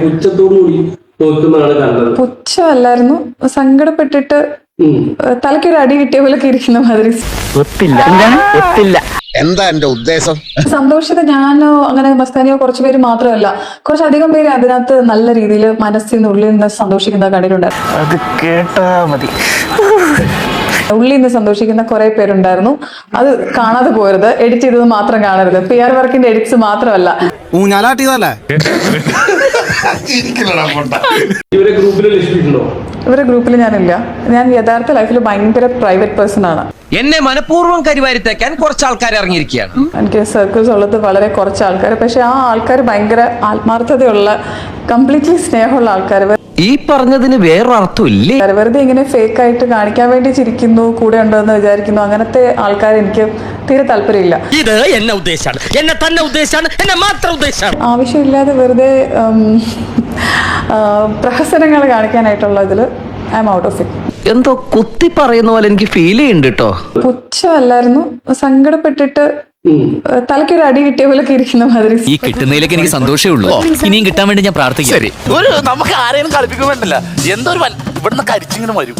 പുച്ഛത്തോടുകൂടി തോൽക്കുന്നതാണ് കണ്ടത്. പുച്ഛമല്ലായിരുന്നു, സങ്കടപ്പെട്ടിട്ട് തലയ്ക്കൊരു അടി കിട്ടിയ പോലൊക്കെ ഇരിക്കുന്ന മാതിരി. എന്താ എന്റെ ഉദ്ദേശം? സന്തോഷത്തെ ഞാനോ അങ്ങനെ മസ്താനിയോ കുറച്ചു പേര് മാത്രമല്ല, കുറച്ചധികം പേര് അതിനകത്ത് നല്ല രീതിയിൽ മനസ്സിൽ നിന്ന് ഉള്ളിൽ നിന്ന് സന്തോഷിക്കുന്ന കണ്ടിട്ടുണ്ടായിരുന്നു. അത് കേട്ടാ മതി. ഉള്ളിൽ നിന്ന് സന്തോഷിക്കുന്ന കുറെ പേരുണ്ടായിരുന്നു. അത് കാണാതെ പോരുത്, എഡിറ്റ് ചെയ്തത് മാത്രം കാണരുത്. PR വർക്കിന്റെ എഡിറ്റ്സ് മാത്രമല്ല. ഇവരെ ഗ്രൂപ്പിൽ ലക്ഷ്യമിട്ടുണ്ടോ? ഇവരുടെ ഗ്രൂപ്പിൽ ഞാനില്ല. ഞാൻ യഥാർത്ഥ ലൈഫിൽ ഭയങ്കര പ്രൈവറ്റ് പേഴ്സൺ ആണ്. എന്നെ മനഃപൂർവ്വം കരിവാരിത്തേക്കാൻ കുറച്ച് ആൾക്കാർ ഇറങ്ങിയിരിക്കുകയാണ്. എനിക്ക് സർക്കിൾസ് ഉള്ളത് വളരെ കുറച്ച് ആൾക്കാർ, പക്ഷെ ആ ആൾക്കാർ ഭയങ്കര ആത്മാർത്ഥതയുള്ള, കംപ്ലീറ്റ്ലി സ്നേഹമുള്ള ആൾക്കാർ. ഈ പറഞ്ഞതിന് വേറൊരർത്ഥം ഇല്ലേ? വെറുതെ ഇങ്ങനെ ഫേക്ക് ആയിട്ട് കാണിക്കാൻ വേണ്ടി ചിരിക്കുന്നു, കൂടെ ഉണ്ടെന്ന് വിചാരിക്കുന്നു, അങ്ങനത്തെ ആൾക്കാർ എനിക്ക് തീരെ താല്പര്യമില്ല. ഇത് എന്നെ ഉദ്ദേശാണ്, എന്നെ തന്നെ ഉദ്ദേശാണ്, എന്നെ മാത്രം ഉദ്ദേശാണ്. ആവശ്യമില്ലാതെ വെറുതെ പ്രഹസനങ്ങൾ കാണിക്കാനായിട്ടുള്ള ഇതിൽ I M out of it. എന്തോ കുത്തി പറയുന്ന പോലെ എനിക്ക് ഫീൽ ചെയ്യുന്നുണ്ട് കേട്ടോ. പുച്ഛമല്ലായിരുന്നു, സങ്കടപ്പെട്ടിട്ട് തലയ്ക്കൊരു അടി കിട്ടിയ പോലൊക്കെ ഇരിക്കുന്ന മാതിരി. ഈ കിട്ടുന്നതിലേക്ക് എനിക്ക് സന്തോഷമേ ഉള്ളൂ. ഇനിയും കിട്ടാൻ വേണ്ടി ഞാൻ പ്രാർത്ഥിക്കാം. നമുക്ക് ആരെയും കളിപ്പിക്കാൻ വേണ്ടില്ല. എന്തോ ഇവിടുന്ന് കരിച്ചിങ്ങനെ വരും.